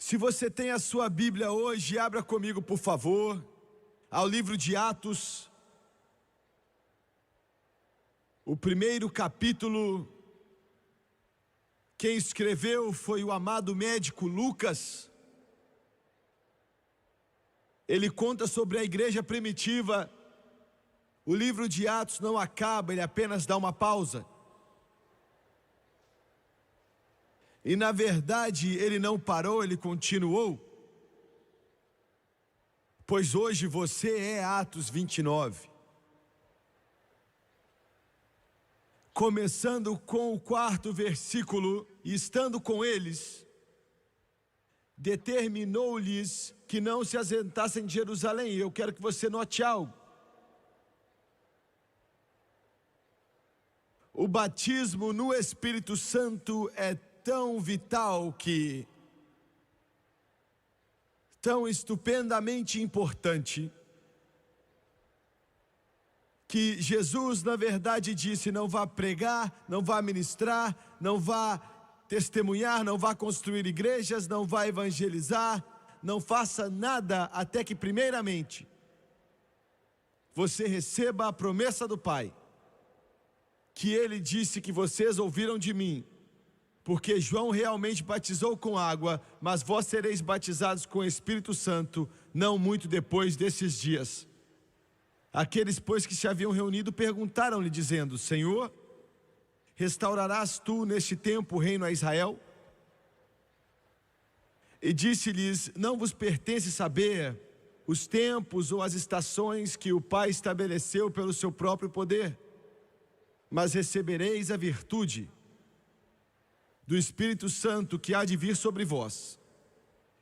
Se você tem a sua Bíblia hoje, abra comigo, por favor, ao livro de Atos, o primeiro capítulo. Quem escreveu foi o amado médico Lucas. Ele conta sobre a igreja primitiva. O livro de Atos não acaba, ele apenas dá uma pausa. E na verdade ele não parou, ele continuou. Pois hoje você é Atos 29. Começando com o 4º versículo, e estando com eles, determinou-lhes que não se assentassem em Jerusalém. Eu quero que você note algo. O batismo no Espírito Santo é tão vital tão estupendamente importante, que Jesus, na verdade, disse: não vá pregar, não vá ministrar, não vá testemunhar, não vá construir igrejas, não vá evangelizar, não faça nada até que primeiramente você receba a promessa do Pai, que Ele disse que vocês ouviram de mim, porque João realmente batizou com água, mas vós sereis batizados com o Espírito Santo, não muito depois desses dias. Aqueles, pois, que se haviam reunido, perguntaram-lhe, dizendo: Senhor, restaurarás tu neste tempo o reino a Israel? E disse-lhes: não vos pertence saber os tempos ou as estações que o Pai estabeleceu pelo seu próprio poder, mas recebereis a virtude do Espírito Santo que há de vir sobre vós,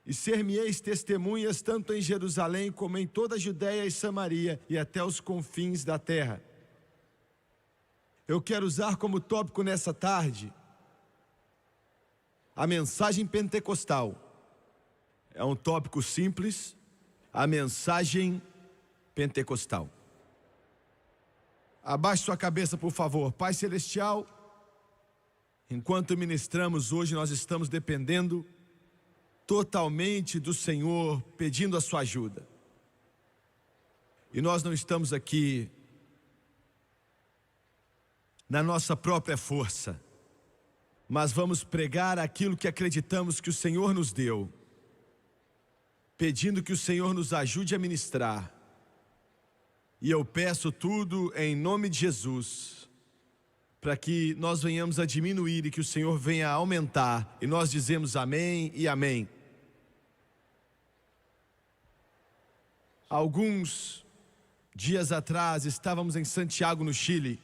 e ser-me-eis testemunhas tanto em Jerusalém como em toda a Judéia e Samaria e até os confins da terra. Eu quero usar como tópico nessa tarde a mensagem pentecostal. É um tópico simples, a mensagem pentecostal. Abaixe sua cabeça, por favor. Pai Celestial, enquanto ministramos hoje, nós estamos dependendo totalmente do Senhor, pedindo a sua ajuda. E nós não estamos aqui na nossa própria força, mas vamos pregar aquilo que acreditamos que o Senhor nos deu, pedindo que o Senhor nos ajude a ministrar. E eu peço tudo em nome de Jesus, para que nós venhamos a diminuir e que o Senhor venha a aumentar. E nós dizemos amém e amém. Alguns dias atrás estávamos em Santiago, no Chile,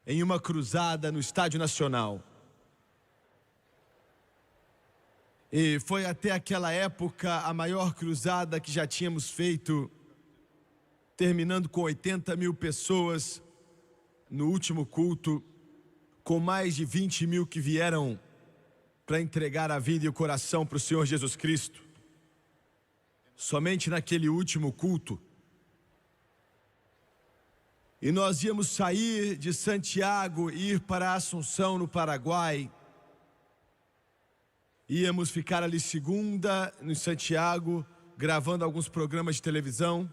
em uma cruzada no Estádio Nacional. E foi até aquela época a maior cruzada que já tínhamos feito, terminando com 80 mil pessoas no último culto, com mais de 20 mil que vieram para entregar a vida e o coração para o Senhor Jesus Cristo. Somente naquele último culto. E nós íamos sair de Santiago e ir para Assunção, no Paraguai. Íamos ficar ali segunda, em Santiago, gravando alguns programas de televisão.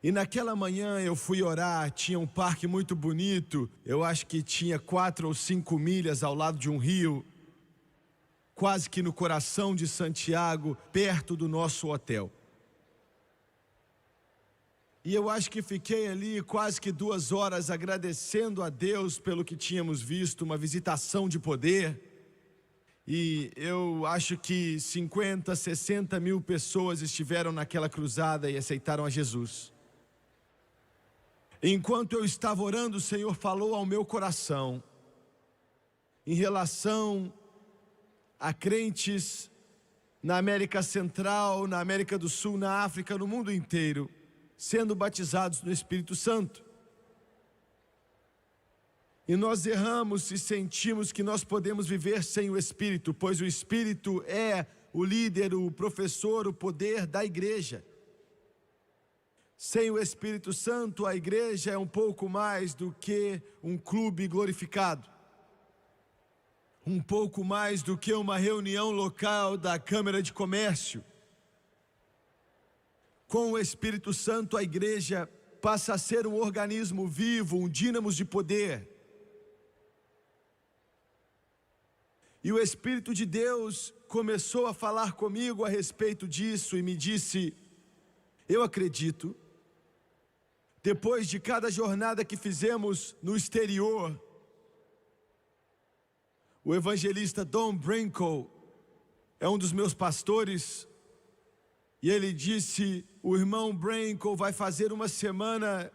E naquela manhã eu fui orar, tinha um parque muito bonito, eu acho que tinha 4 ou 5 milhas ao lado de um rio, quase que no coração de Santiago, perto do nosso hotel. E eu acho que fiquei ali quase que 2 horas agradecendo a Deus pelo que tínhamos visto, uma visitação de poder. E eu acho que 50, 60 mil pessoas estiveram naquela cruzada e aceitaram a Jesus. Enquanto eu estava orando, o Senhor falou ao meu coração em relação a crentes na América Central, na América do Sul, na África, no mundo inteiro, sendo batizados no Espírito Santo. E nós erramos e sentimos que nós podemos viver sem o Espírito, pois o Espírito é o líder, o professor, o poder da igreja. Sem o Espírito Santo, a igreja é um pouco mais do que um clube glorificado. um pouco mais do que uma reunião local da Câmara de Comércio. Com o Espírito Santo, a igreja passa a ser um organismo vivo, um dínamo de poder. E o Espírito de Deus começou a falar comigo a respeito disso e me disse: eu acredito, depois de cada jornada que fizemos no exterior, o evangelista Don Branco é um dos meus pastores, e ele disse: o irmão Branco vai fazer uma semana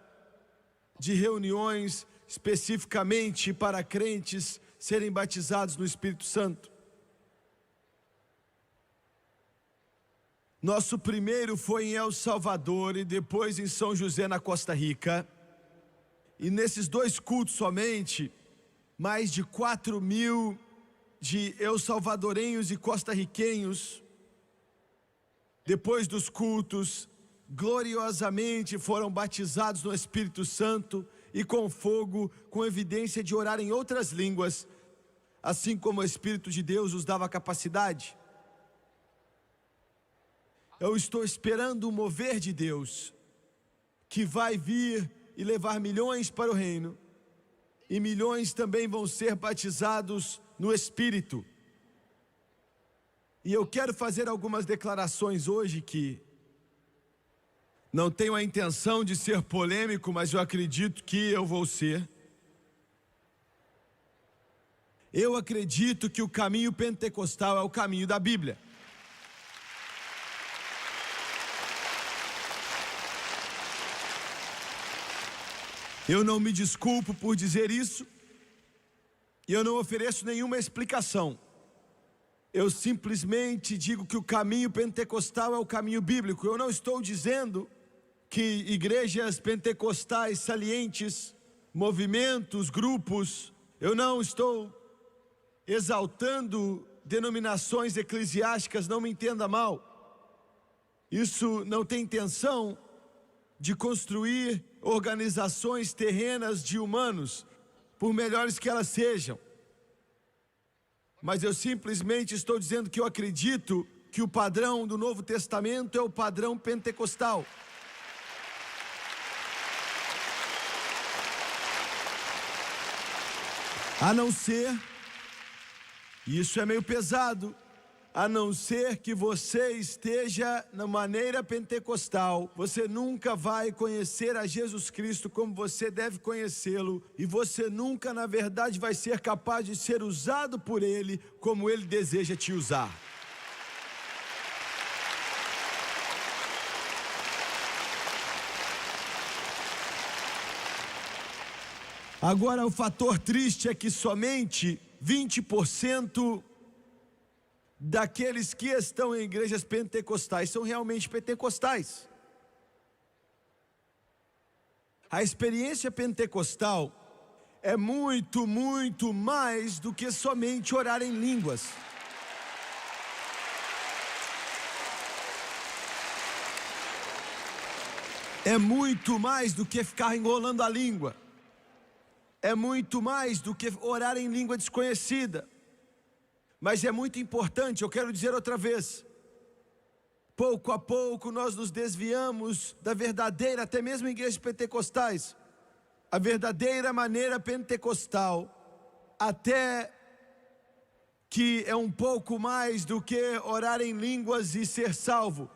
de reuniões especificamente para crentes serem batizados no Espírito Santo. Nosso primeiro foi em El Salvador e depois em São José, na Costa Rica. E nesses 2 cultos somente, mais de 4.000 de el-salvadorenhos e costarriquenhos, depois dos cultos, gloriosamente foram batizados no Espírito Santo e com fogo, com evidência de orar em outras línguas, assim como o Espírito de Deus os dava capacidade. Eu estou esperando o mover de Deus, que vai vir e levar milhões para o reino, e milhões também vão ser batizados no Espírito. E eu quero fazer algumas declarações hoje que não tenho a intenção de ser polêmico, mas eu acredito que eu vou ser. Eu acredito que o caminho pentecostal é o caminho da Bíblia. Eu não me desculpo por dizer isso, e eu não ofereço nenhuma explicação. Eu simplesmente digo que o caminho pentecostal é o caminho bíblico. Eu não estou dizendo que igrejas pentecostais salientes, movimentos, grupos, eu não estou exaltando denominações eclesiásticas, não me entenda mal. Isso não tem intenção de construir organizações terrenas de humanos, por melhores que elas sejam. Mas eu simplesmente estou dizendo que eu acredito que o padrão do Novo Testamento é o padrão pentecostal. A não ser, e isso é meio pesado, a não ser que você esteja na maneira pentecostal, você nunca vai conhecer a Jesus Cristo como você deve conhecê-lo, e você nunca, na verdade, vai ser capaz de ser usado por Ele como Ele deseja te usar. Agora, o fator triste é que somente 20% daqueles que estão em igrejas pentecostais são realmente pentecostais. A experiência pentecostal é muito, muito mais do que somente orar em línguas. É muito mais do que ficar enrolando a língua. É muito mais do que orar em língua desconhecida. Mas é muito importante, eu quero dizer outra vez, pouco a pouco nós nos desviamos da verdadeira, até mesmo em igrejas pentecostais, a verdadeira maneira pentecostal, até que é um pouco mais do que orar em línguas e ser salvo.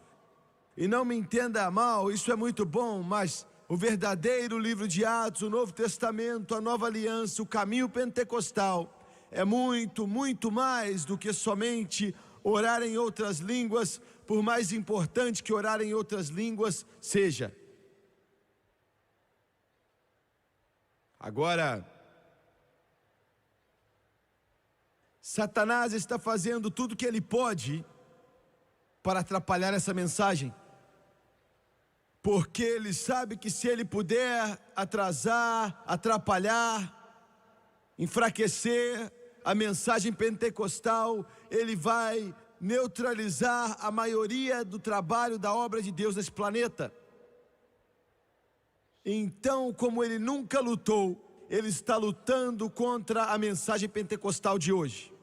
E não me entenda mal, isso é muito bom, mas o verdadeiro livro de Atos, o Novo Testamento, a Nova Aliança, o caminho pentecostal, é muito, muito mais do que somente orar em outras línguas, por mais importante que orar em outras línguas seja. Agora, Satanás está fazendo tudo o que ele pode para atrapalhar essa mensagem, porque ele sabe que se ele puder atrasar, atrapalhar, enfraquecer a mensagem pentecostal, ele vai neutralizar a maioria do trabalho da obra de Deus nesse planeta. Então, como ele nunca lutou, ele está lutando contra a mensagem pentecostal de hoje.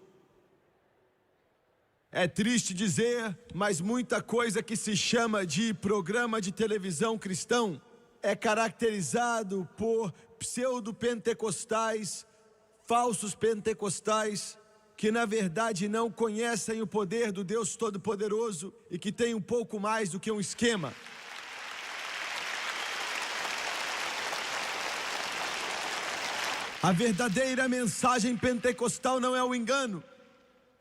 É triste dizer, mas muita coisa que se chama de programa de televisão cristão é caracterizado por pseudo-pentecostais, falsos pentecostais, que na verdade não conhecem o poder do Deus Todo-Poderoso e que tem um pouco mais do que um esquema. A verdadeira mensagem pentecostal não é o engano.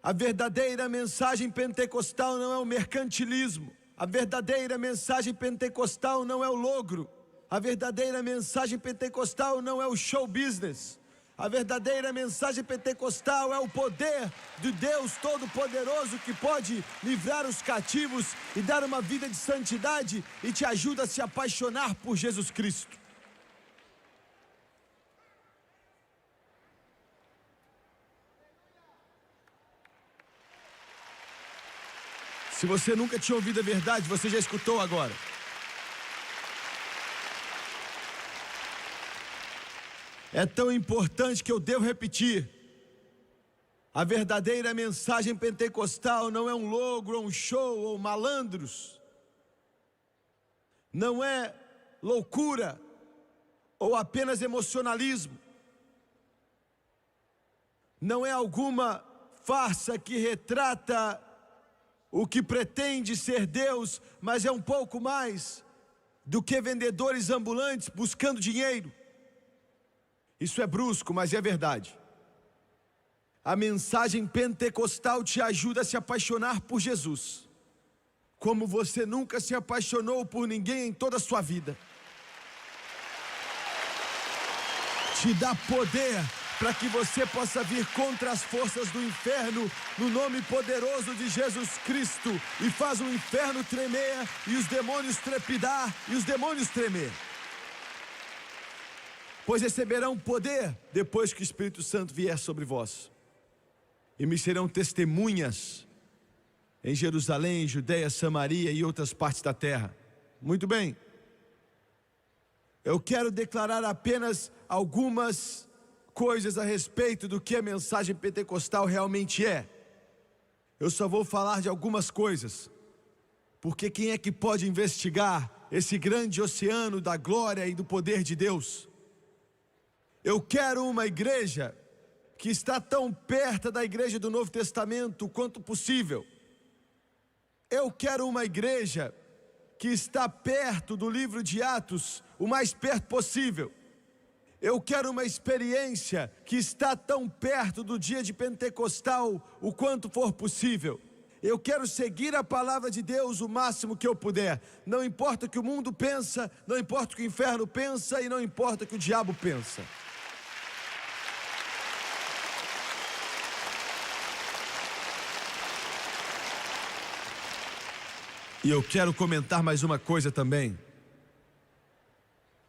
A verdadeira mensagem pentecostal não é o mercantilismo. A verdadeira mensagem pentecostal não é o logro. A verdadeira mensagem pentecostal não é o show business. A verdadeira mensagem pentecostal é o poder de Deus Todo-Poderoso que pode livrar os cativos e dar uma vida de santidade e te ajuda a se apaixonar por Jesus Cristo. Se você nunca tinha ouvido a verdade, você já escutou agora. É tão importante que eu devo repetir. A verdadeira mensagem pentecostal não é um logro, ou um show, ou malandros. Não é loucura, ou apenas emocionalismo. Não é alguma farsa que retrata o que pretende ser Deus, mas é um pouco mais do que vendedores ambulantes buscando dinheiro. Isso é brusco, mas é verdade. A mensagem pentecostal te ajuda a se apaixonar por Jesus, como você nunca se apaixonou por ninguém em toda a sua vida. Te dá poder para que você possa vir contra as forças do inferno, no nome poderoso de Jesus Cristo, e faz o inferno tremer, e os demônios trepidar, e os demônios tremer. Pois receberão poder depois que o Espírito Santo vier sobre vós, e me serão testemunhas em Jerusalém, Judeia, Samaria e outras partes da terra. Muito bem, eu quero declarar apenas algumas coisas a respeito do que a mensagem pentecostal realmente é. Eu só vou falar de algumas coisas, porque quem é que pode investigar esse grande oceano da glória e do poder de Deus? Eu quero uma igreja que está tão perto da igreja do Novo Testamento quanto possível. Eu quero uma igreja que está perto do livro de Atos, o mais perto possível. Eu quero uma experiência que está tão perto do dia de Pentecostal, o quanto for possível. Eu quero seguir a palavra de Deus o máximo que eu puder. Não importa o que o mundo pensa, não importa o que o inferno pensa e não importa o que o diabo pensa. E eu quero comentar mais uma coisa também.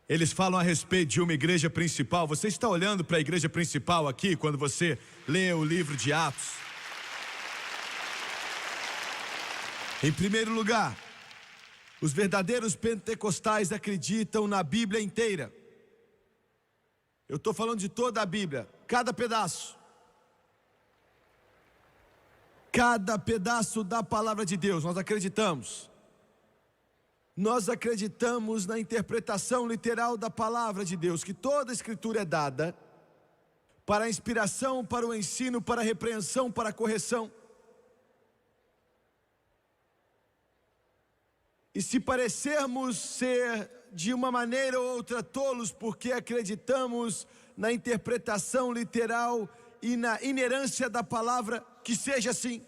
Eles falam a respeito de uma igreja principal. Você está olhando para a igreja principal aqui quando você lê o livro de Atos? Em primeiro lugar, os verdadeiros pentecostais acreditam na Bíblia inteira. Eu estou falando de toda a Bíblia, cada pedaço. Cada pedaço da palavra de Deus, nós acreditamos. Nós acreditamos na interpretação literal da palavra de Deus, que toda a Escritura é dada para a inspiração, para o ensino, para a repreensão, para a correção. E se parecermos ser de uma maneira ou outra tolos, porque acreditamos na interpretação literal e na inerência da palavra, que seja assim.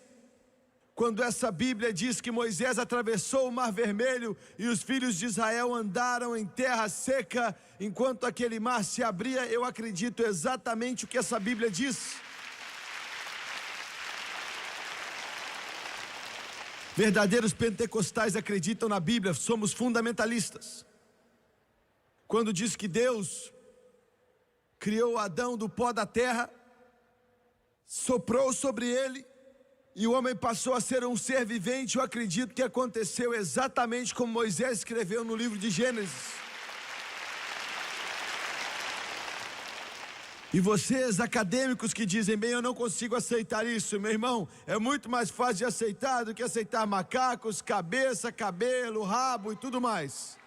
Quando essa Bíblia diz que Moisés atravessou o Mar Vermelho e os filhos de Israel andaram em terra seca enquanto aquele mar se abria, eu acredito exatamente o que essa Bíblia diz. Verdadeiros pentecostais acreditam na Bíblia, somos fundamentalistas. Quando diz que Deus criou Adão do pó da terra, soprou sobre ele, e o homem passou a ser um ser vivente, eu acredito que aconteceu exatamente como Moisés escreveu no livro de Gênesis. E vocês, acadêmicos, que dizem, bem, eu não consigo aceitar isso, meu irmão, é muito mais fácil de aceitar do que aceitar macacos, cabeça, cabelo, rabo e tudo mais.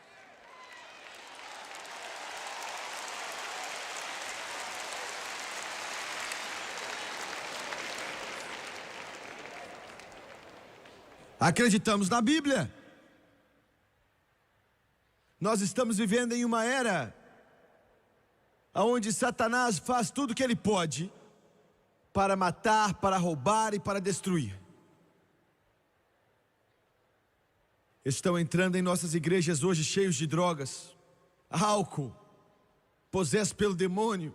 Acreditamos na Bíblia. Nós estamos vivendo em uma era onde Satanás faz tudo o que ele pode para matar, para roubar e para destruir. Estão entrando em nossas igrejas hoje cheios de drogas, álcool, possessos pelo demônio.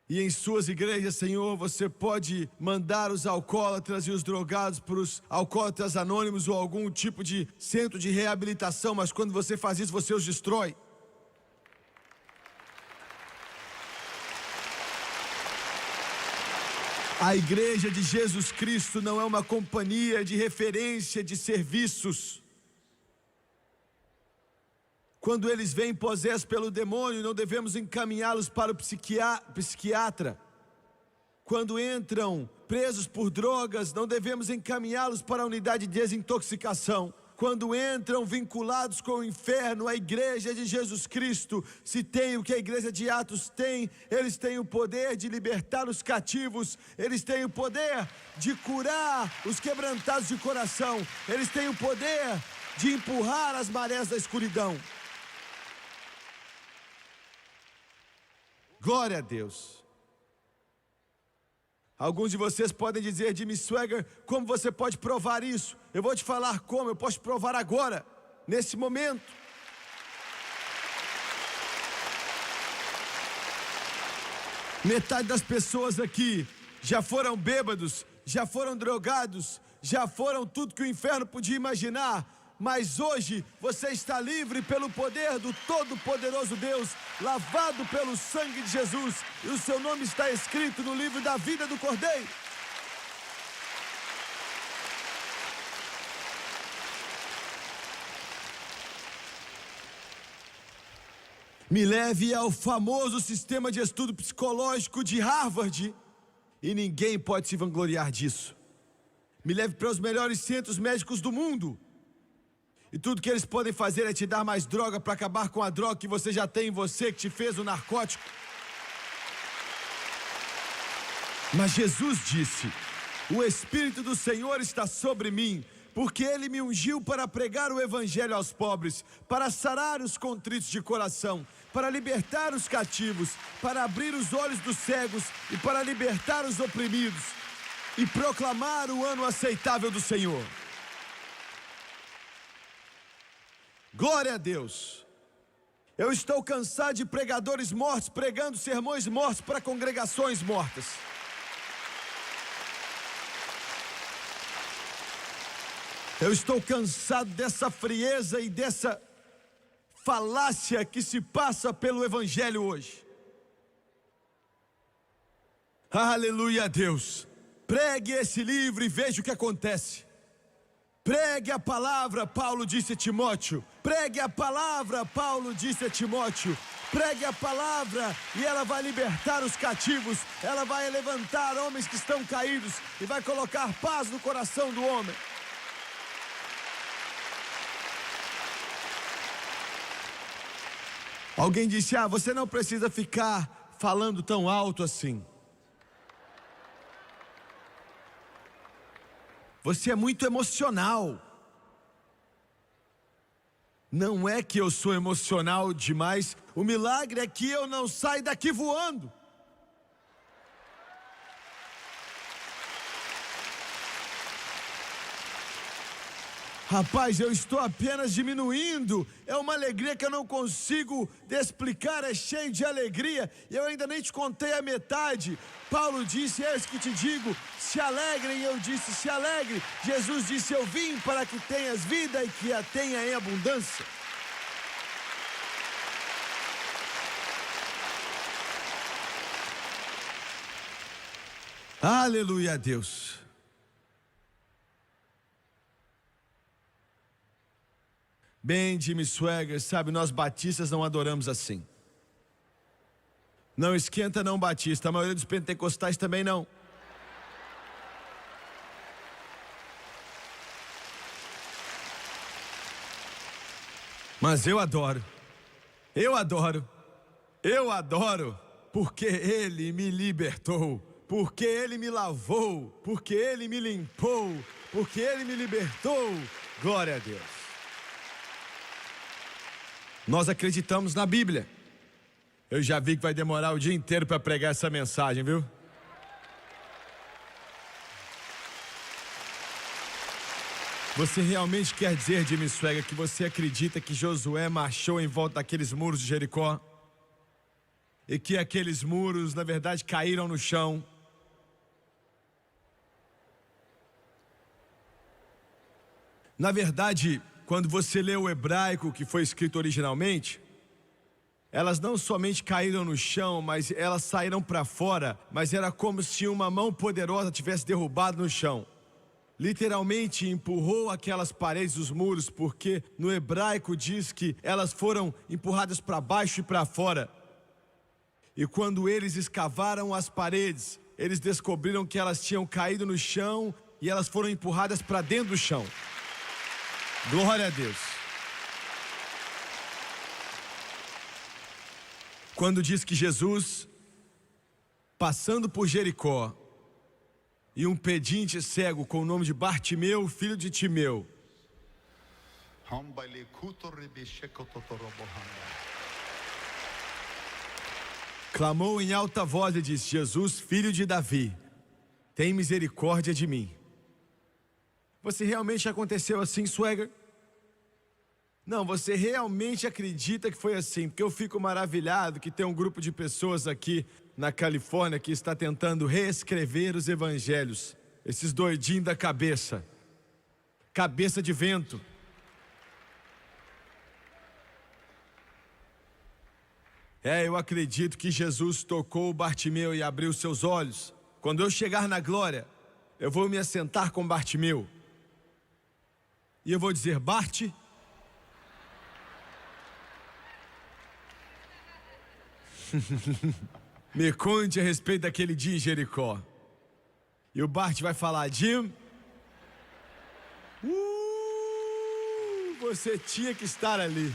E em suas igrejas, Senhor, você pode mandar os alcoólatras e os drogados para os alcoólatras anônimos ou algum tipo de centro de reabilitação, mas quando você faz isso, você os destrói. A igreja de Jesus Cristo não é uma companhia de referência de serviços. Quando eles vêm possessos pelo demônio, não devemos encaminhá-los para o psiquiatra. Quando entram presos por drogas, não devemos encaminhá-los para a unidade de desintoxicação. Quando entram vinculados com o inferno, a igreja de Jesus Cristo, se tem o que a igreja de Atos tem, eles têm o poder de libertar os cativos, eles têm o poder de curar os quebrantados de coração, eles têm o poder de empurrar as marés da escuridão. Glória a Deus. Alguns de vocês podem dizer, Jimmy Swaggart, como você pode provar isso? Eu vou te falar como, eu posso provar agora, nesse momento. Metade das pessoas aqui já foram bêbados, já foram drogados, já foram tudo que o inferno podia imaginar. Mas hoje você está livre pelo poder do Todo-Poderoso Deus, lavado pelo sangue de Jesus, e o seu nome está escrito no livro da vida do Cordeiro. Me leve ao famoso sistema de estudo psicológico de Harvard, e ninguém pode se vangloriar disso. Me leve para os melhores centros médicos do mundo, e tudo que eles podem fazer é te dar mais droga para acabar com a droga que você já tem em você, que te fez o narcótico. Mas Jesus disse, o Espírito do Senhor está sobre mim, porque Ele me ungiu para pregar o Evangelho aos pobres, para sarar os contritos de coração, para libertar os cativos, para abrir os olhos dos cegos e para libertar os oprimidos, e proclamar o ano aceitável do Senhor. Glória a Deus. Eu estou cansado de pregadores mortos pregando sermões mortos para congregações mortas. Eu estou cansado dessa frieza e dessa falácia que se passa pelo Evangelho hoje. Aleluia a Deus. Pregue esse livro e veja o que acontece. Pregue a palavra, Paulo disse a Timóteo. Pregue a palavra, Paulo disse a Timóteo. Pregue a palavra e ela vai libertar os cativos. Ela vai levantar homens que estão caídos e vai colocar paz no coração do homem. Alguém disse, você não precisa ficar falando tão alto assim. Você é muito emocional. Não é que eu sou emocional demais. O milagre é que eu não saio daqui voando. Rapaz, eu estou apenas diminuindo. É uma alegria que eu não consigo explicar, é cheio de alegria. E eu ainda nem te contei a metade. Paulo disse, é isso que te digo, se alegrem. Eu disse, se alegre. Jesus disse, eu vim para que tenhas vida e que a tenha em abundância. Aleluia a Deus. Bem, Jimmy Swaggart, sabe, nós batistas não adoramos assim. Não esquenta não, Batista. A maioria dos pentecostais também não. Mas eu adoro, porque Ele me libertou, porque Ele me lavou, porque Ele me limpou, porque Ele me libertou. Glória a Deus. Nós acreditamos na Bíblia. Eu já vi que vai demorar o dia inteiro para pregar essa mensagem, viu? Você realmente quer dizer, Jimmy Swaggart, que você acredita que Josué marchou em volta daqueles muros de Jericó? E que aqueles muros, na verdade, caíram no chão? Na verdade, quando você lê o hebraico que foi escrito originalmente, elas não somente caíram no chão, mas elas saíram para fora, mas era como se uma mão poderosa tivesse derrubado no chão. Literalmente empurrou aquelas paredes dos muros, porque no hebraico diz que elas foram empurradas para baixo e para fora. E quando eles escavaram as paredes, eles descobriram que elas tinham caído no chão e elas foram empurradas para dentro do chão. Glória a Deus. Quando diz que Jesus, passando por Jericó, e um pedinte cego com o nome de Bartimeu, filho de Timeu, clamou em alta voz e disse: Jesus, filho de Davi, tem misericórdia de mim. Você realmente aconteceu assim, Swaggart? Não, você realmente acredita que foi assim? Porque eu fico maravilhado que tem um grupo de pessoas aqui na Califórnia que está tentando reescrever os evangelhos. Esses doidinhos da cabeça. Cabeça de vento. Eu acredito que Jesus tocou o Bartimeu e abriu seus olhos. Quando eu chegar na glória, eu vou me assentar com Bartimeu. E eu vou dizer: Bart, me conte a respeito daquele dia em Jericó. E o Bart vai falar: Jim, você tinha que estar ali.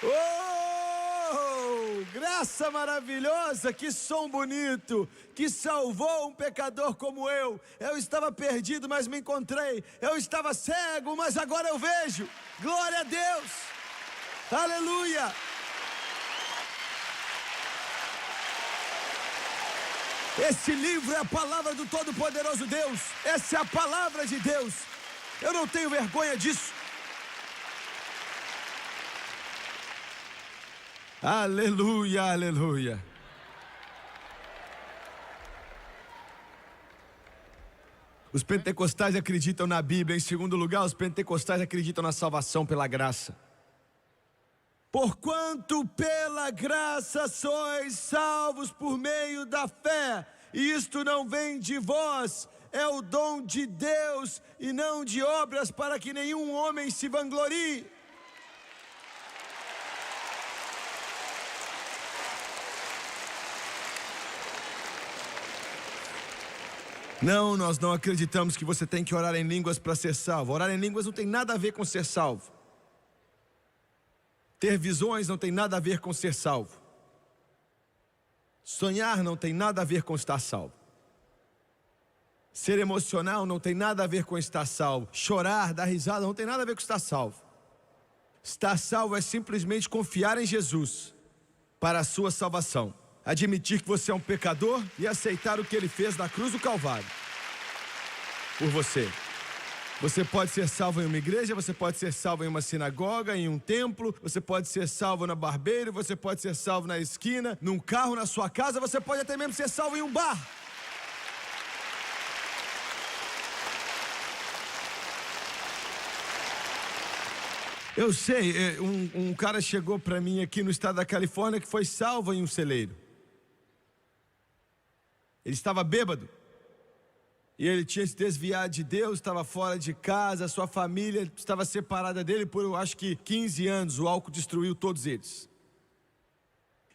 Oh, graça maravilhosa, que som bonito, que salvou um pecador como eu. Eu estava perdido, mas me encontrei. Eu estava cego, mas agora eu vejo. Glória a Deus. Aleluia. Esse livro é a palavra do Todo-Poderoso Deus. Essa é a palavra de Deus. Eu não tenho vergonha disso. Aleluia, aleluia. Os pentecostais acreditam na Bíblia. Em segundo lugar, os pentecostais acreditam na salvação pela graça. Porquanto pela graça sois salvos por meio da fé, e isto não vem de vós, é o dom de Deus, e não de obras, para que nenhum homem se vanglorie. Não, nós não acreditamos que você tem que orar em línguas para ser salvo. Orar em línguas não tem nada a ver com ser salvo. Ter visões não tem nada a ver com ser salvo. Sonhar não tem nada a ver com estar salvo. Ser emocional não tem nada a ver com estar salvo. Chorar, dar risada não tem nada a ver com estar salvo. Estar salvo é simplesmente confiar em Jesus para a sua salvação. Admitir que você é um pecador e aceitar o que Ele fez na cruz do Calvário por você. Você pode ser salvo em uma igreja, você pode ser salvo em uma sinagoga, em um templo, você pode ser salvo na barbeiro, você pode ser salvo na esquina, num carro, na sua casa, você pode até mesmo ser salvo em um bar. Eu sei, um cara chegou para mim aqui no estado da Califórnia que foi salvo em um celeiro. Ele estava bêbado. E ele tinha se desviado de Deus, estava fora de casa, sua família estava separada dele por, eu acho que 15 anos, o álcool destruiu todos eles.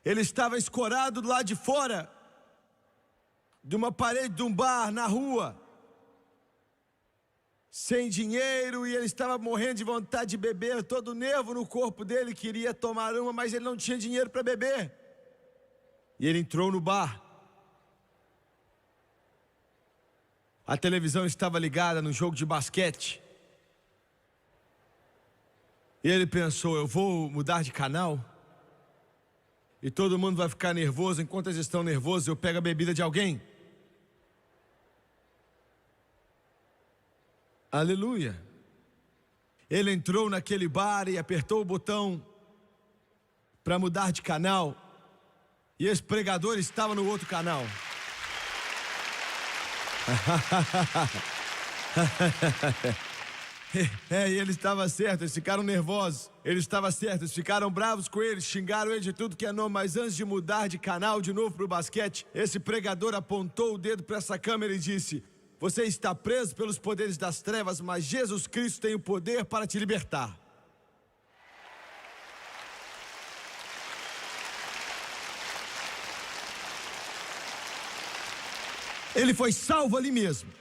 Ele estava escorado do lado de fora de uma parede de um bar na rua, sem dinheiro, e ele estava morrendo de vontade de beber. Todo o nervo no corpo dele queria tomar uma, mas ele não tinha dinheiro para beber. E ele entrou no bar. A televisão estava ligada no jogo de basquete. E ele pensou: eu vou mudar de canal e todo mundo vai ficar nervoso. Enquanto eles estão nervosos, eu pego a bebida de alguém. Aleluia. Ele entrou naquele bar e apertou o botão para mudar de canal. E esse pregador estava no outro canal. E ele estava certo, eles ficaram nervosos. Ele estava certo, eles ficaram bravos com ele, xingaram ele de tudo que é nome. Mas antes de mudar de canal de novo para o basquete, esse pregador apontou o dedo para essa câmera e disse: você está preso pelos poderes das trevas, mas Jesus Cristo tem o poder para te libertar. Ele foi salvo ali mesmo.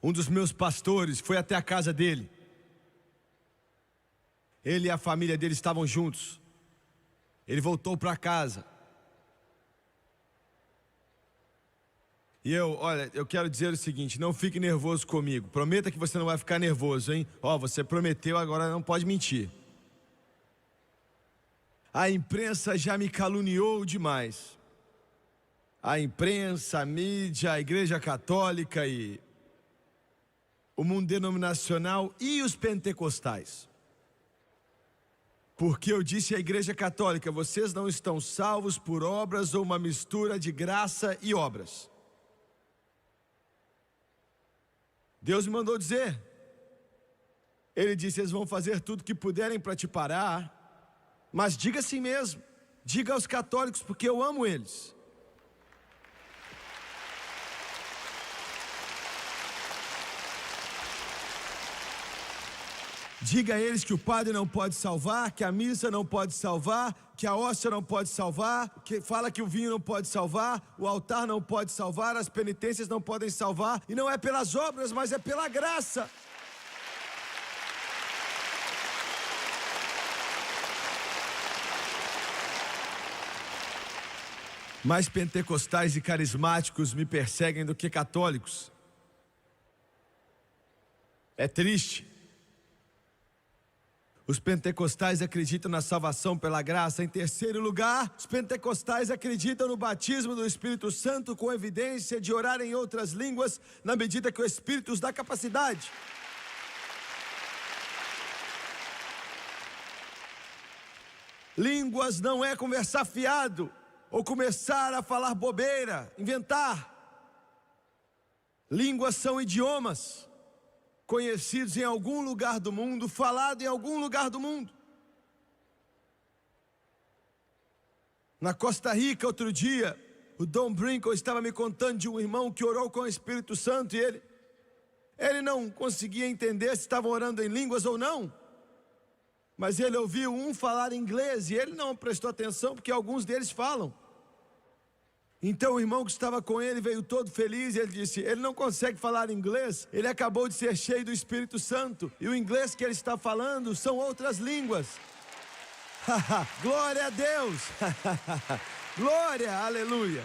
Um dos meus pastores foi até a casa dele. Ele e a família dele estavam juntos. Ele voltou para casa. E olha, eu quero dizer o seguinte: não fique nervoso comigo. Prometa que você não vai ficar nervoso, hein? Você prometeu, agora não pode mentir. A imprensa já me caluniou demais. A imprensa, a mídia, a Igreja Católica e o mundo denominacional e os pentecostais. Porque eu disse à Igreja Católica: vocês não estão salvos por obras ou uma mistura de graça e obras. Deus me mandou dizer. Ele disse: eles vão fazer tudo que puderem para te parar, mas diga assim mesmo. Diga aos católicos, porque eu amo eles. Diga a eles que o padre não pode salvar, que a missa não pode salvar, que a hóstia não pode salvar, que fala que o vinho não pode salvar, o altar não pode salvar, as penitências não podem salvar, e não é pelas obras, mas é pela graça. Mais pentecostais e carismáticos me perseguem do que católicos. É triste. Os pentecostais acreditam na salvação pela graça. Em terceiro lugar, os pentecostais acreditam no batismo do Espírito Santo com evidência de orar em outras línguas na medida que o Espírito os dá capacidade. Línguas não é conversar fiado ou começar a falar bobeira, inventar. Línguas são idiomas conhecidos em algum lugar do mundo, falado em algum lugar do mundo. Na Costa Rica, outro dia, o Don Brinkle estava me contando de um irmão que orou com o Espírito Santo, e ele não conseguia entender se estavam orando em línguas ou não, mas ele ouviu um falar inglês e ele não prestou atenção porque alguns deles falam. Então o irmão que estava com ele veio todo feliz e ele disse: ele não consegue falar inglês, ele acabou de ser cheio do Espírito Santo, e o inglês que ele está falando são outras línguas. Glória a Deus. Glória, aleluia.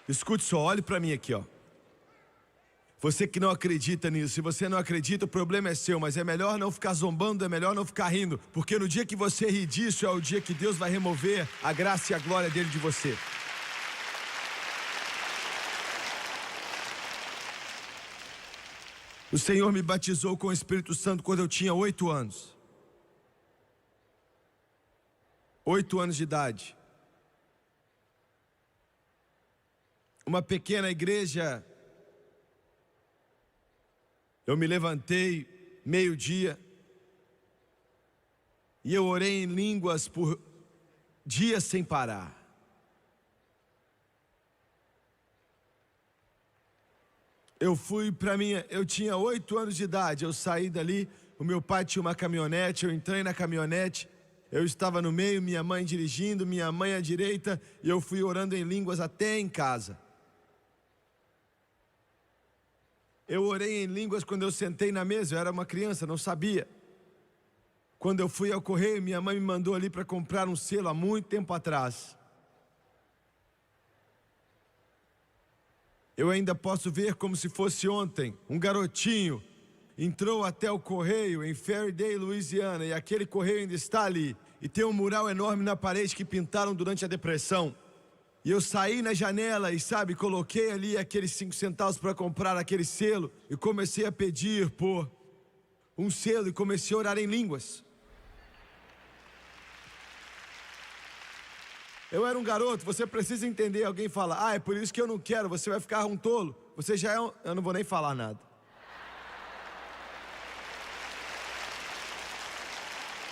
Escute só, olhe para mim aqui, ó. Você que não acredita nisso, se você não acredita, o problema é seu, mas é melhor não ficar zombando, é melhor não ficar rindo, porque no dia que você ri disso é o dia que Deus vai remover a graça e a glória dele de você. O Senhor me batizou com o Espírito Santo quando eu tinha 8 anos. 8 anos de idade. Uma pequena igreja. Eu me levantei meio-dia e eu orei em línguas por dias sem parar. Eu tinha 8 anos de idade, eu saí dali O meu pai tinha uma caminhonete, eu entrei na caminhonete. Eu estava no meio, minha mãe dirigindo, minha mãe à direita, e eu fui orando em línguas até em casa. Eu orei em línguas quando eu sentei na mesa, eu era uma criança, não sabia. Quando eu fui ao correio, minha mãe me mandou ali para comprar um selo há muito tempo atrás. Eu ainda posso ver como se fosse ontem, um garotinho entrou até o correio em Faraday, Louisiana, e aquele correio ainda está ali. E tem um mural enorme na parede que pintaram durante a depressão. E eu saí na janela e, coloquei ali aqueles 5 centavos para comprar aquele selo. E comecei a pedir por um selo e comecei a orar em línguas. Eu era um garoto, você precisa entender. Alguém fala, é por isso que eu não quero, você vai ficar um tolo. Você já é um... Eu não vou nem falar nada.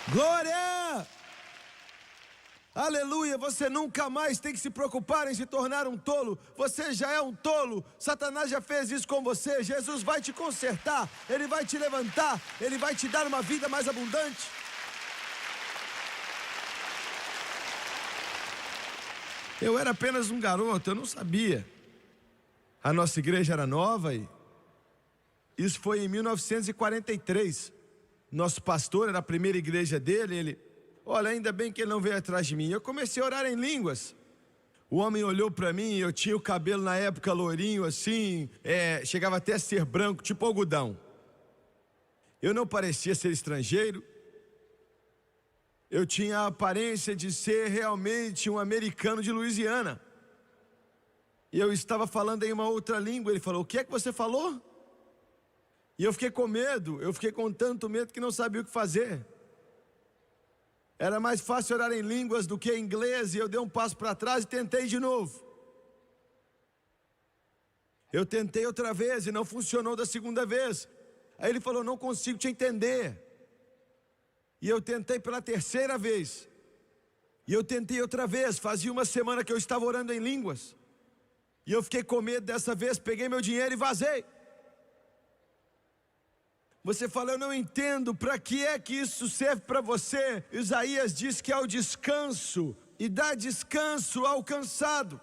Glória! Aleluia! Você nunca mais tem que se preocupar em se tornar um tolo. Você já é um tolo. Satanás já fez isso com você. Jesus vai te consertar. Ele vai te levantar. Ele vai te dar uma vida mais abundante. Eu era apenas um garoto, eu não sabia. A nossa igreja era nova e isso foi em 1943. Nosso pastor, era a primeira igreja dele, olha, ainda bem que ele não veio atrás de mim. Eu comecei a orar em línguas. O homem olhou para mim, eu tinha o cabelo na época lourinho assim, chegava até a ser branco, tipo algodão. Eu não parecia ser estrangeiro. Eu tinha a aparência de ser realmente um americano de Louisiana. E eu estava falando em uma outra língua. Ele falou, o que é que você falou? E eu fiquei com medo, eu fiquei com tanto medo que não sabia o que fazer. Era mais fácil orar em línguas do que em inglês, e eu dei um passo para trás e tentei de novo. Eu tentei outra vez e não funcionou da segunda vez. Aí ele falou, não consigo te entender. E eu tentei pela terceira vez. E eu tentei outra vez, fazia uma semana que eu estava orando em línguas. E eu fiquei com medo dessa vez, peguei meu dinheiro e vazei. Você fala, eu não entendo, para que é que isso serve para você? Isaías diz que é o descanso, e dá descanso ao cansado.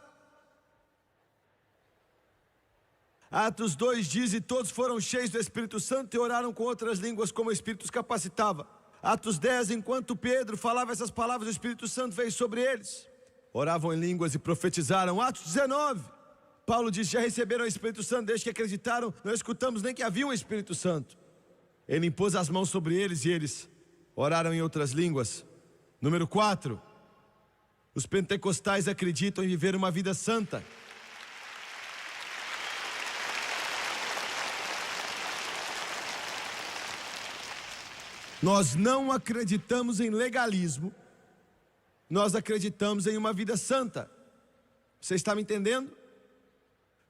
Atos 2 diz, e todos foram cheios do Espírito Santo e oraram com outras línguas como o Espírito os capacitava. Atos 10, enquanto Pedro falava essas palavras, o Espírito Santo veio sobre eles. Oravam em línguas e profetizaram. Atos 19, Paulo diz, já receberam o Espírito Santo desde que acreditaram, não escutamos nem que havia um Espírito Santo. Ele impôs as mãos sobre eles e eles oraram em outras línguas. Número 4, os pentecostais acreditam em viver uma vida santa. Nós não acreditamos em legalismo, nós acreditamos em uma vida santa. Você está me entendendo?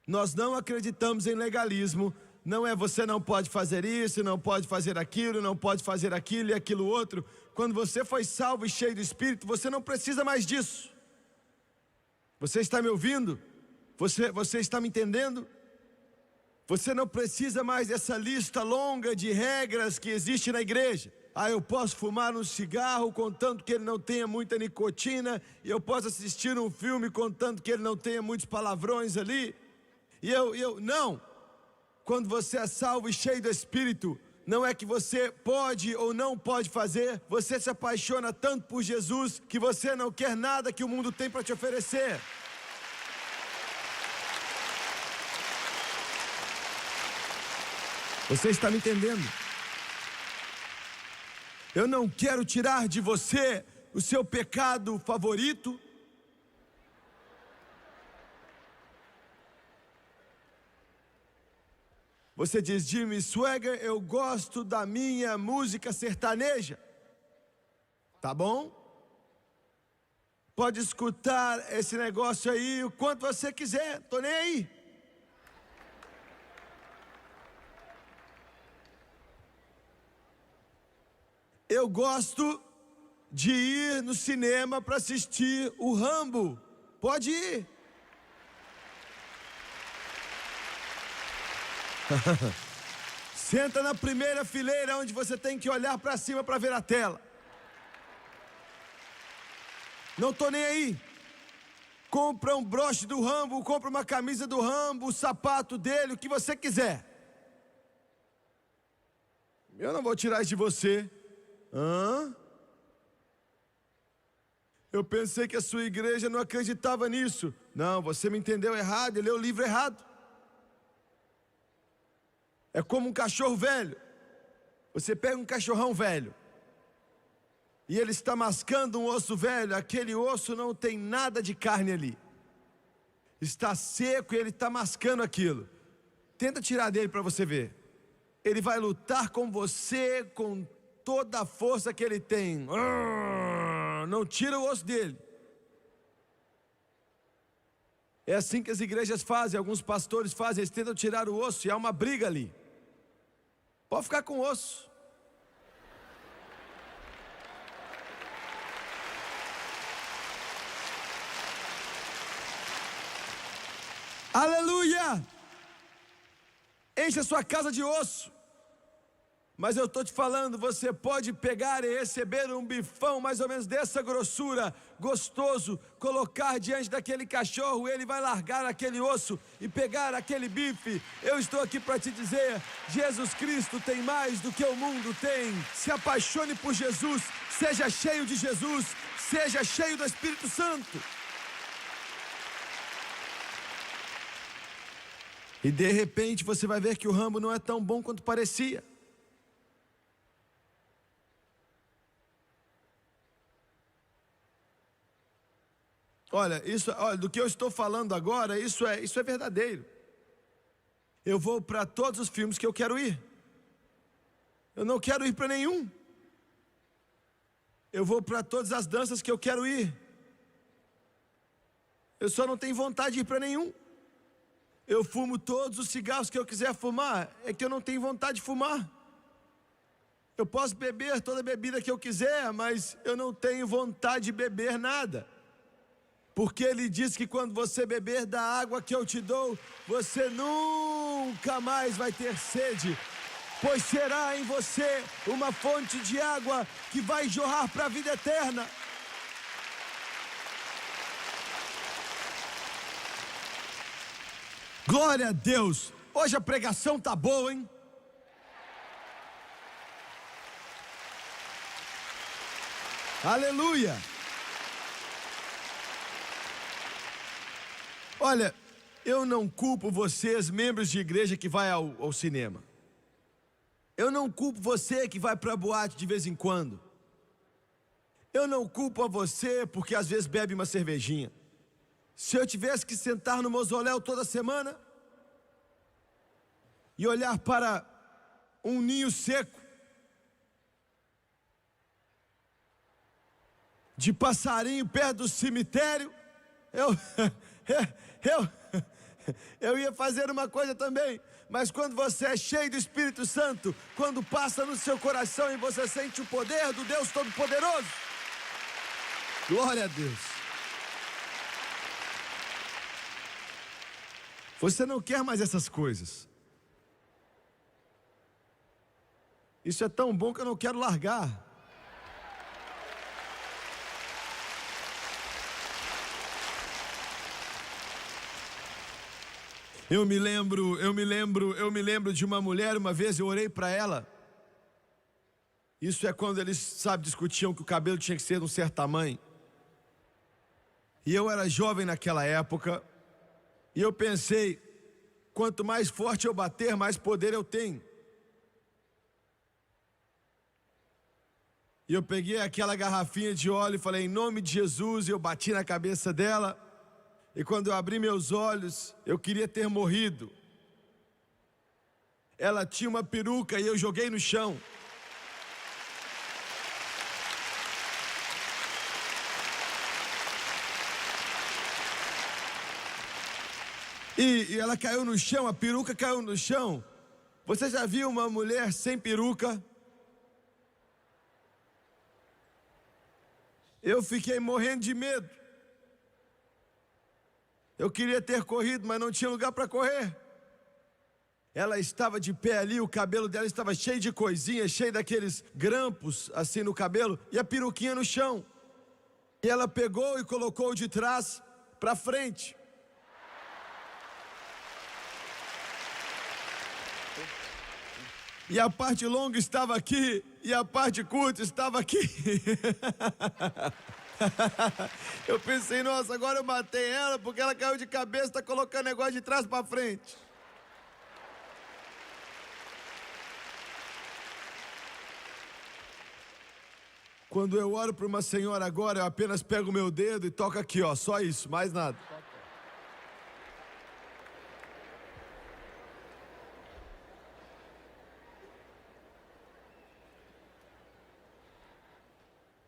Nós não acreditamos em legalismo. Não é você não pode fazer isso, não pode fazer aquilo, não pode fazer aquilo e aquilo outro. Quando você foi salvo e cheio do Espírito, você não precisa mais disso. Você está me ouvindo? Você está me entendendo? Você não precisa mais dessa lista longa de regras que existe na igreja. Eu posso fumar um cigarro contanto que ele não tenha muita nicotina, e eu posso assistir um filme contanto que ele não tenha muitos palavrões ali. Não. Quando você é salvo e cheio do Espírito, não é que você pode ou não pode fazer. Você se apaixona tanto por Jesus que você não quer nada que o mundo tem para te oferecer. Você está me entendendo? Eu não quero tirar de você o seu pecado favorito. Você diz, Jimmy Swaggart, eu gosto da minha música sertaneja. Tá bom? Pode escutar esse negócio aí o quanto você quiser, tô nem aí. Eu gosto de ir no cinema para assistir o Rambo. Pode ir. Senta na primeira fileira, onde você tem que olhar para cima para ver a tela. Não tô nem aí. Compra um broche do Rambo, compra uma camisa do Rambo, o sapato dele, o que você quiser. Eu não vou tirar isso de você. Eu pensei que a sua igreja não acreditava nisso. Não, você me entendeu errado, ele leu o livro errado. É como um cachorro velho. Você pega um cachorrão velho e ele está mascando um osso velho. Aquele osso não tem nada de carne ali. Está seco e ele está mascando aquilo. Tenta tirar dele para você ver. Ele vai lutar com você com toda a força que ele tem. Não tira o osso dele. É assim que as igrejas fazem, alguns pastores fazem, eles tentam tirar o osso e há uma briga ali. Pode ficar com o osso. Aleluia! Enche a sua casa de osso. Mas eu estou te falando, você pode pegar e receber um bifão mais ou menos dessa grossura, gostoso, colocar diante daquele cachorro, ele vai largar aquele osso e pegar aquele bife. Eu estou aqui para te dizer, Jesus Cristo tem mais do que o mundo tem. Se apaixone por Jesus, seja cheio de Jesus, seja cheio do Espírito Santo. E de repente você vai ver que o Rambo não é tão bom quanto parecia. Olha, do que eu estou falando agora, isso é verdadeiro. Eu vou para todos os filmes que eu quero ir. Eu não quero ir para nenhum. Eu vou para todas as danças que eu quero ir. Eu só não tenho vontade de ir para nenhum. Eu fumo todos os cigarros que eu quiser fumar, é que eu não tenho vontade de fumar. Eu posso beber toda a bebida que eu quiser, mas eu não tenho vontade de beber nada. Porque ele diz que quando você beber da água que eu te dou, você nunca mais vai ter sede, pois será em você uma fonte de água que vai jorrar para a vida eterna. Glória a Deus! Hoje a pregação tá boa, hein? Aleluia! Olha, eu não culpo vocês, membros de igreja que vai ao cinema. Eu não culpo você que vai para a boate de vez em quando. Eu não culpo a você porque às vezes bebe uma cervejinha. Se eu tivesse que sentar no mausoléu toda semana e olhar para um ninho seco de passarinho perto do cemitério, eu ia fazer uma coisa também. Mas quando você é cheio do Espírito Santo, quando passa no seu coração e você sente o poder do Deus Todo-Poderoso, glória a Deus, você não quer mais essas coisas. Isso é tão bom que eu não quero largar. Eu me lembro de uma mulher, uma vez eu orei para ela. Isso é quando eles, discutiam que o cabelo tinha que ser de um certo tamanho. E eu era jovem naquela época, e eu pensei, quanto mais forte eu bater, mais poder eu tenho. E eu peguei aquela garrafinha de óleo e falei, em nome de Jesus, e eu bati na cabeça dela. E quando eu abri meus olhos, eu queria ter morrido. Ela tinha uma peruca e eu joguei no chão. E ela caiu no chão, a peruca caiu no chão. Você já viu uma mulher sem peruca? Eu fiquei morrendo de medo. Eu queria ter corrido, mas não tinha lugar para correr. Ela estava de pé ali, o cabelo dela estava cheio de coisinhas, cheio daqueles grampos assim no cabelo, e a peruquinha no chão. E ela pegou e colocou de trás para frente. E a parte longa estava aqui, e a parte curta estava aqui. Eu pensei, nossa, agora eu matei ela, porque ela caiu de cabeça, está colocando negócio de trás para frente. Quando eu oro para uma senhora agora, eu apenas pego o meu dedo e toco aqui, ó, só isso, mais nada.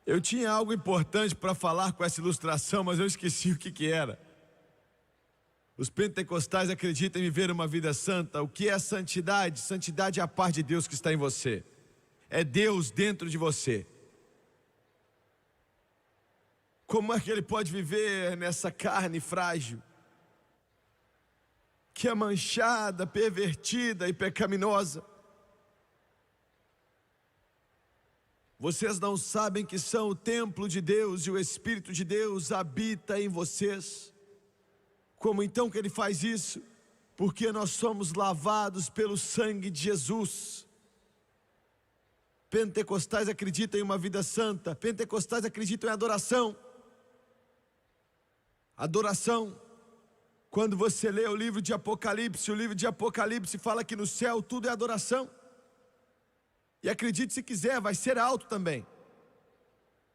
Eu tinha algo importante para falar com essa ilustração, mas eu esqueci o que era. Os pentecostais acreditam em viver uma vida santa. O que é santidade? Santidade é a parte de Deus que está em você. É Deus dentro de você. Como é que ele pode viver nessa carne frágil, que é manchada, pervertida e pecaminosa? Vocês não sabem que são o templo de Deus e o Espírito de Deus habita em vocês? Como então que ele faz isso? Porque nós somos lavados pelo sangue de Jesus. Pentecostais acreditam em uma vida santa. Pentecostais acreditam em adoração. Adoração. Quando você lê o livro de Apocalipse fala que no céu tudo é adoração. E acredite se quiser, vai ser alto também.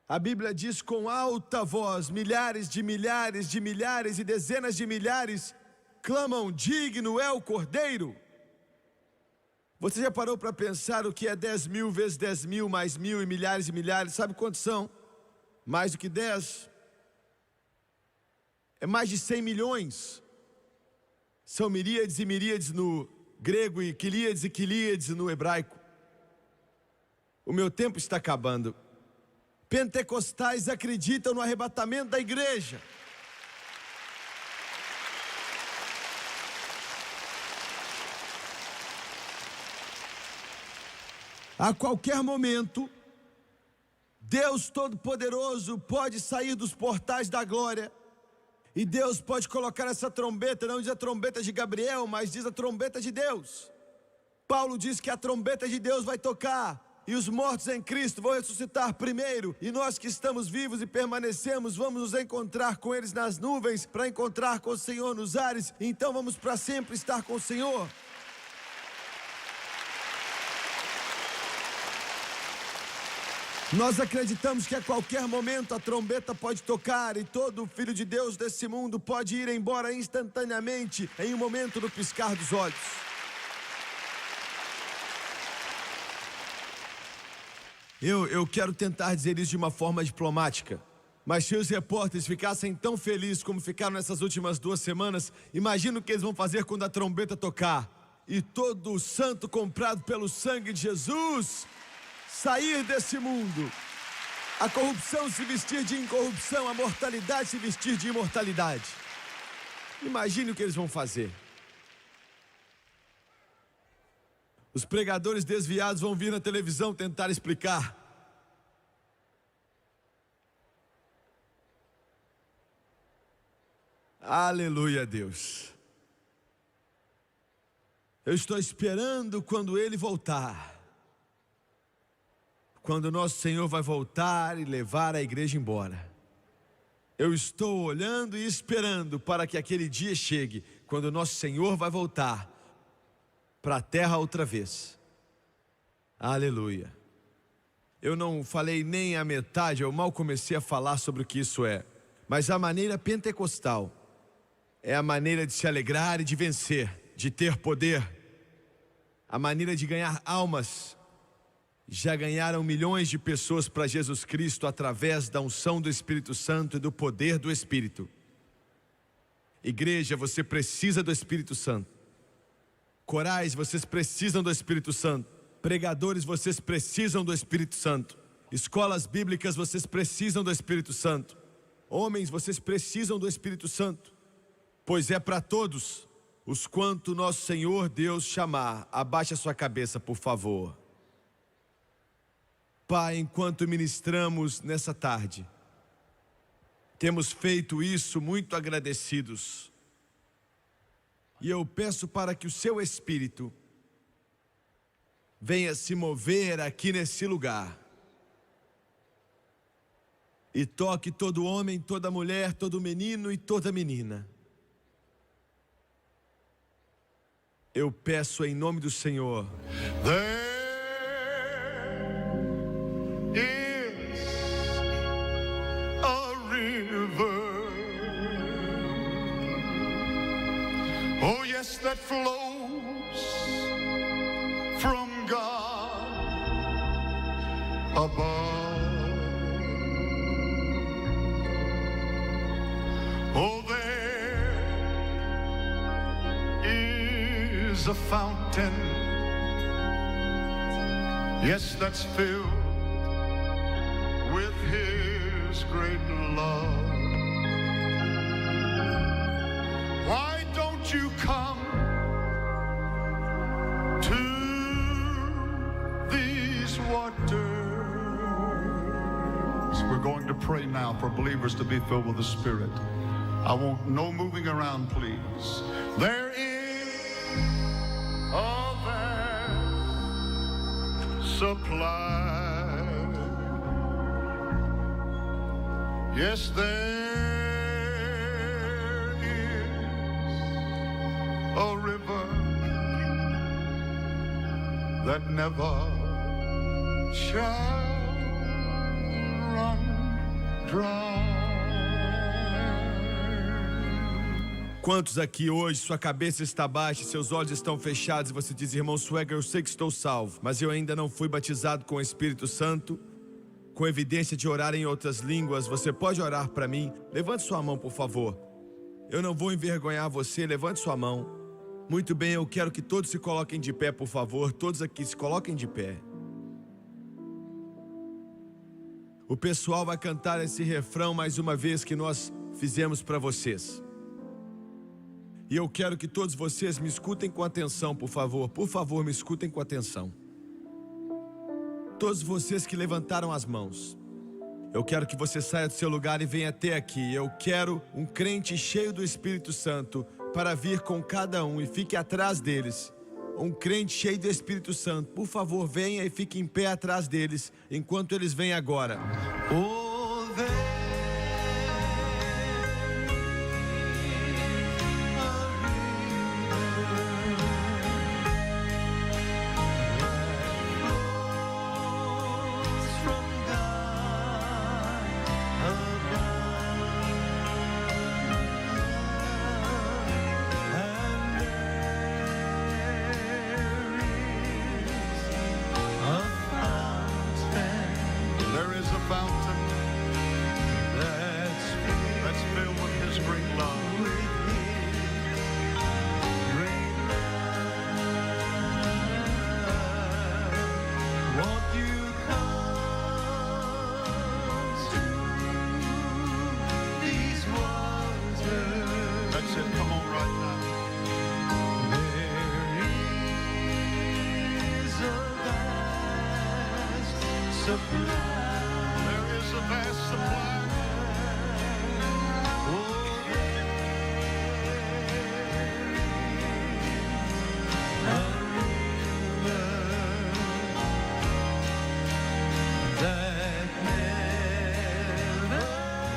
A Bíblia diz com alta voz, milhares e dezenas de milhares clamam, digno é o Cordeiro. Você já parou para pensar o que é 10.000 vezes 10.000 mais 1.000 e milhares? Sabe quantos são? Mais do que 10. É mais de 100 milhões. São miríades e miríades no grego e quilíades no hebraico. O meu tempo está acabando. Pentecostais acreditam no arrebatamento da igreja. A qualquer momento, Deus Todo-Poderoso pode sair dos portais da glória. E Deus pode colocar essa trombeta, não diz a trombeta de Gabriel, mas diz a trombeta de Deus. Paulo diz que a trombeta de Deus vai tocar. E os mortos em Cristo vão ressuscitar primeiro. E nós que estamos vivos e permanecemos, vamos nos encontrar com eles nas nuvens, para encontrar com o Senhor nos ares. Então vamos para sempre estar com o Senhor. Nós acreditamos que a qualquer momento a trombeta pode tocar e todo filho de Deus desse mundo pode ir embora instantaneamente, em um momento do piscar dos olhos. Eu quero tentar dizer isso de uma forma diplomática, mas se os repórteres ficassem tão felizes como ficaram nessas últimas 2 semanas, imagina o que eles vão fazer quando a trombeta tocar e todo o santo comprado pelo sangue de Jesus sair desse mundo, a corrupção se vestir de incorrupção, a mortalidade se vestir de imortalidade. Imagine o que eles vão fazer. Os pregadores desviados vão vir na televisão tentar explicar. Aleluia a Deus. Eu estou esperando quando Ele voltar. Quando nosso Senhor vai voltar e levar a igreja embora. Eu estou olhando e esperando para que aquele dia chegue, quando nosso Senhor vai voltar para a terra outra vez. Aleluia. Eu não falei nem a metade, eu mal comecei a falar sobre o que isso é. Mas a maneira pentecostal é a maneira de se alegrar e de vencer, de ter poder. A maneira de ganhar almas. Já ganharam milhões de pessoas para Jesus Cristo através da unção do Espírito Santo e do poder do Espírito. Igreja, você precisa do Espírito Santo. Corais, vocês precisam do Espírito Santo. Pregadores, vocês precisam do Espírito Santo. Escolas bíblicas, vocês precisam do Espírito Santo. Homens, vocês precisam do Espírito Santo. Pois é para todos. Os quanto nosso Senhor Deus chamar, abaixe a sua cabeça, por favor. Pai, enquanto ministramos nessa tarde, temos feito isso muito agradecidos. E eu peço para que o seu Espírito venha se mover aqui nesse lugar. E toque todo homem, toda mulher, todo menino e toda menina. Eu peço em nome do Senhor. There is a river, oh yes, that flows from God above. Oh, there is a fountain, yes, that's filled with His great love. Why don't you come to these waters? We're going to pray now for believers to be filled with the Spirit. I want no moving around, please. There is a vast supply. Yes, there is a river that never shall run dry. Quantos aqui hoje sua cabeça está baixa, seus olhos estão fechados e você diz: irmão Swagger, eu sei que estou salvo, mas eu ainda não fui batizado com o Espírito Santo, com evidência de orar em outras línguas. Você pode orar para mim? Levante sua mão, por favor. Eu não vou envergonhar você, levante sua mão. Muito bem, eu quero que todos se coloquem de pé, por favor. Todos aqui se coloquem de pé. O pessoal vai cantar esse refrão mais uma vez que nós fizemos para vocês. E eu quero que todos vocês me escutem com atenção, por favor. Por favor, me escutem com atenção. Todos vocês que levantaram as mãos, eu quero que você saia do seu lugar e venha até aqui. Eu quero um crente cheio do Espírito Santo para vir com cada um e fique atrás deles. Um crente cheio do Espírito Santo, por favor, venha e fique em pé atrás deles enquanto eles vêm agora. Oh, there is a fountain that's filled with His great love. Won't you come to these waters? That's it, come on right now. There is a vast supply. There is a vast supply. Oh, there is a river that never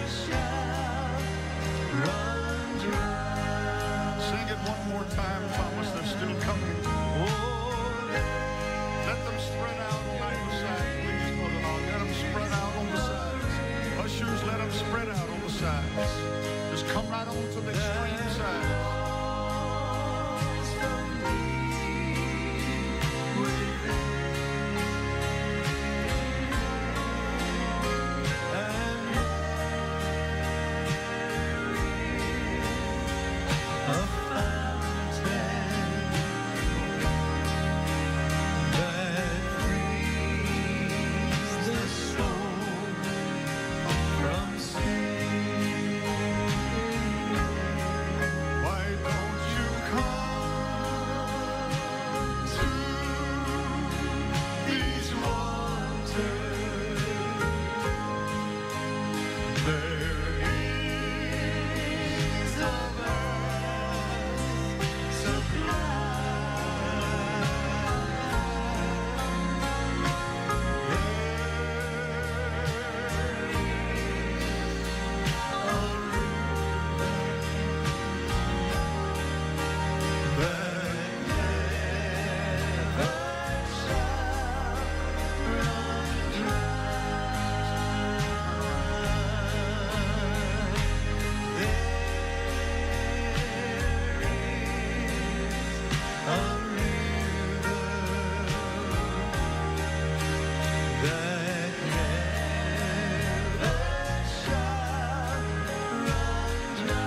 shall run dry. Sing it one more time, Thomas. They're still coming. Oh, let them spread out on either side, please, Brother Long. Let them spread out on the sides. Ushers, let them spread out on the sides. Just come right on to the extreme side. Why don't you come? a river that never shall run dry.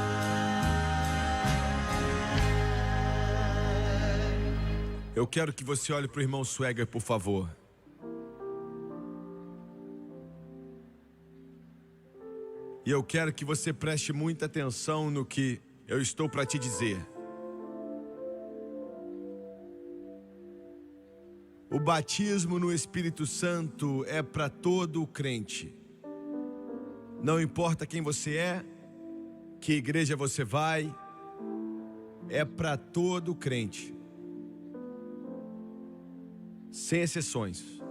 Eu quero que você olhe para o irmão Swagger, por favor. E eu quero que você preste muita atenção no que eu estou para te dizer. O batismo no Espírito Santo é para todo crente. Não importa quem você é, que igreja você vai, é para todo crente. Sem exceções.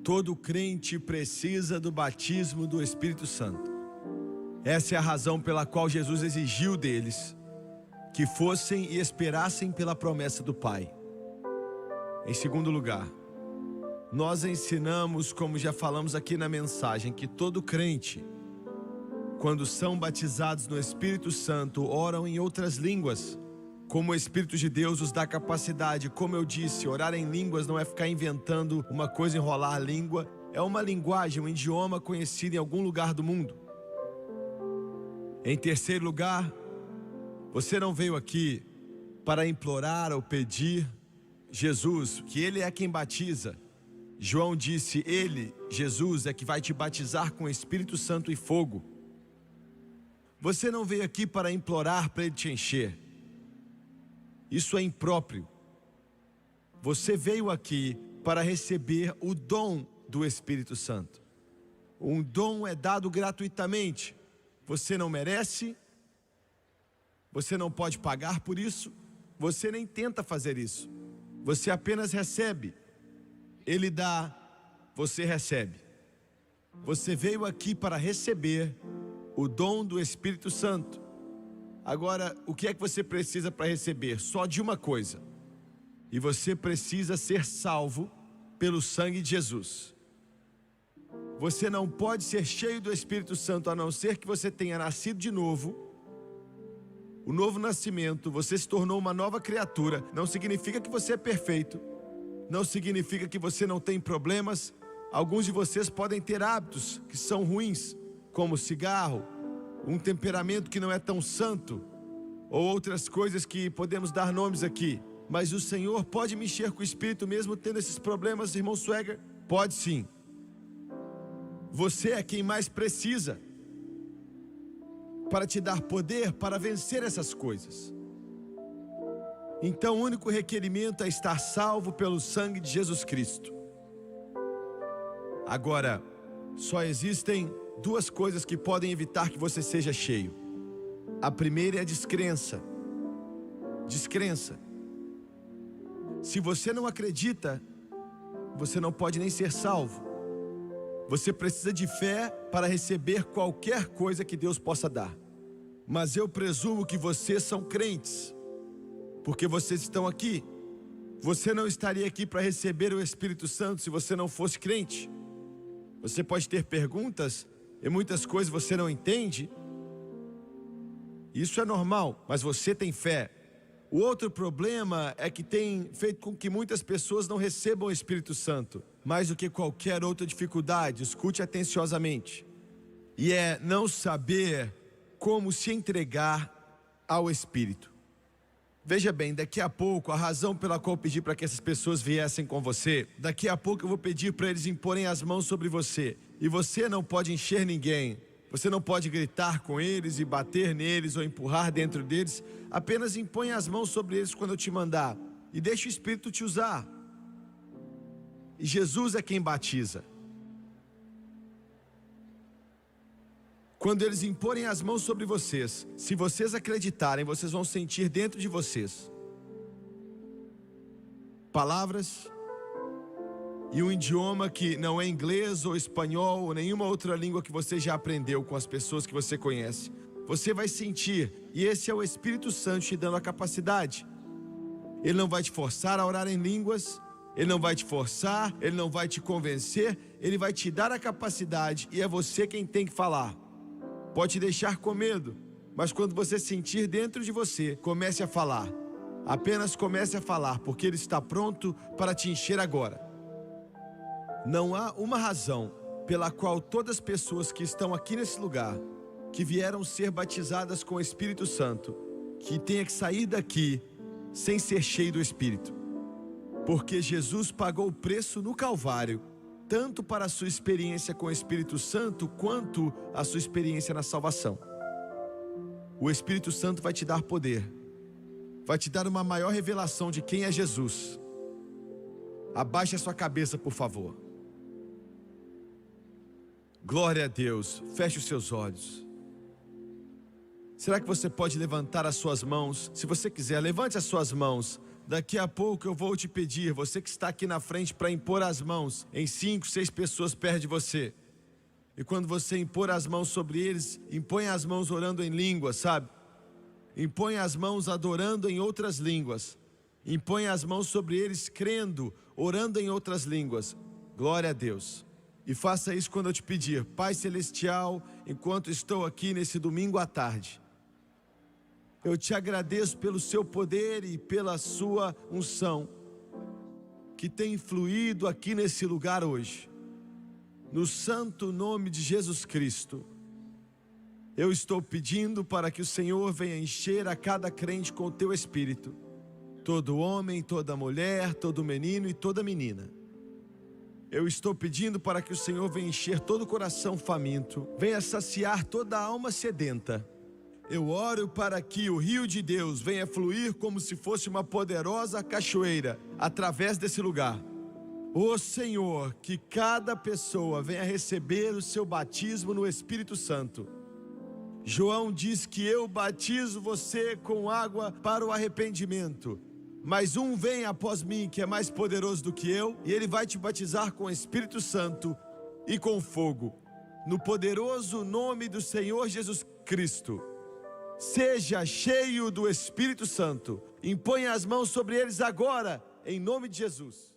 Todo crente precisa do batismo do Espírito Santo. Essa é a razão pela qual Jesus exigiu deles que fossem e esperassem pela promessa do Pai. Em segundo lugar, nós ensinamos, como já falamos aqui na mensagem, que todo crente, quando são batizados no Espírito Santo, oram em outras línguas, como o Espírito de Deus os dá capacidade. Como eu disse, orar em línguas não é ficar inventando uma coisa, enrolar a língua. É uma linguagem, um idioma conhecido em algum lugar do mundo. Em terceiro lugar, você não veio aqui para implorar ou pedir Jesus, que Ele é quem batiza. João disse, Ele, Jesus, é que vai te batizar com o Espírito Santo e fogo. Você não veio aqui para implorar para Ele te encher. Isso é impróprio. Você veio aqui para receber o dom do Espírito Santo. Um dom é dado gratuitamente. Você não merece, você não pode pagar por isso, você nem tenta fazer isso. Você apenas recebe. Ele dá, você recebe. Você veio aqui para receber o dom do Espírito Santo. Agora, o que é que você precisa para receber? Só de uma coisa. E você precisa ser salvo pelo sangue de Jesus. Você não pode ser cheio do Espírito Santo a não ser que você tenha nascido de novo. O novo nascimento, você se tornou uma nova criatura. Não significa que você é perfeito. Não significa que você não tem problemas. Alguns de vocês podem ter hábitos que são ruins, como cigarro, um temperamento que não é tão santo, ou outras coisas que podemos dar nomes aqui. Mas o Senhor pode mexer com o Espírito mesmo tendo esses problemas, irmão Swagger? Pode sim. Você é quem mais precisa para te dar poder para vencer essas coisas. Então o único requerimento é estar salvo pelo sangue de Jesus Cristo. Agora, só existem duas coisas que podem evitar que você seja cheio. A primeira é a descrença. Descrença. Se você não acredita, você não pode nem ser salvo. Você precisa de fé para receber qualquer coisa que Deus possa dar. Mas eu presumo que vocês são crentes, porque vocês estão aqui. Você não estaria aqui para receber o Espírito Santo se você não fosse crente. Você pode ter perguntas e muitas coisas você não entende. Isso é normal, mas você tem fé. O outro problema é que tem feito com que muitas pessoas não recebam o Espírito Santo. Mais do que qualquer outra dificuldade, escute atenciosamente. E é não saber como se entregar ao Espírito. Veja bem, daqui a pouco, a razão pela qual eu pedi para que essas pessoas viessem com você, daqui a pouco eu vou pedir para eles imporem as mãos sobre você. E você não pode encher ninguém. Você não pode gritar com eles e bater neles ou empurrar dentro deles. Apenas impõe as mãos sobre eles quando eu te mandar. E deixe o Espírito te usar. E Jesus é quem batiza. Quando eles imporem as mãos sobre vocês, se vocês acreditarem, vocês vão sentir dentro de vocês palavras e um idioma que não é inglês ou espanhol ou nenhuma outra língua que você já aprendeu com as pessoas que você conhece. Você vai sentir, e esse é o Espírito Santo te dando a capacidade. Ele não vai te forçar a orar em línguas, ele não vai te forçar, ele não vai te convencer, ele vai te dar a capacidade e é você quem tem que falar. Pode te deixar com medo, mas quando você sentir dentro de você, comece a falar. Apenas comece a falar, porque Ele está pronto para te encher agora. Não há uma razão pela qual todas as pessoas que estão aqui nesse lugar, que vieram ser batizadas com o Espírito Santo, que tenha que sair daqui sem ser cheio do Espírito. Porque Jesus pagou o preço no Calvário, tanto para a sua experiência com o Espírito Santo, quanto a sua experiência na salvação. O Espírito Santo vai te dar poder, vai te dar uma maior revelação de quem é Jesus. Abaixe a sua cabeça, por favor. Glória a Deus. Feche os seus olhos. Será que você pode levantar as suas mãos? Se você quiser, levante as suas mãos. Daqui a pouco eu vou te pedir, você que está aqui na frente, para impor as mãos em 5, 6 pessoas perto de você. E quando você impor as mãos sobre eles, impõe as mãos orando em línguas, sabe? Impõe as mãos adorando em outras línguas. Impõe as mãos sobre eles crendo, orando em outras línguas. Glória a Deus. E faça isso quando eu te pedir. Pai Celestial, enquanto estou aqui nesse domingo à tarde, eu te agradeço pelo seu poder e pela sua unção, que tem fluído aqui nesse lugar hoje. No santo nome de Jesus Cristo, eu estou pedindo para que o Senhor venha encher a cada crente com o teu Espírito. Todo homem, toda mulher, todo menino e toda menina. Eu estou pedindo para que o Senhor venha encher todo o coração faminto, venha saciar toda a alma sedenta. Eu oro para que o rio de Deus venha fluir como se fosse uma poderosa cachoeira através desse lugar. Ó Senhor, que cada pessoa venha receber o seu batismo no Espírito Santo. João diz que eu batizo você com água para o arrependimento. Mas um vem após mim que é mais poderoso do que eu, e ele vai te batizar com o Espírito Santo e com fogo. No poderoso nome do Senhor Jesus Cristo. Seja cheio do Espírito Santo. Imponha as mãos sobre eles agora, em nome de Jesus.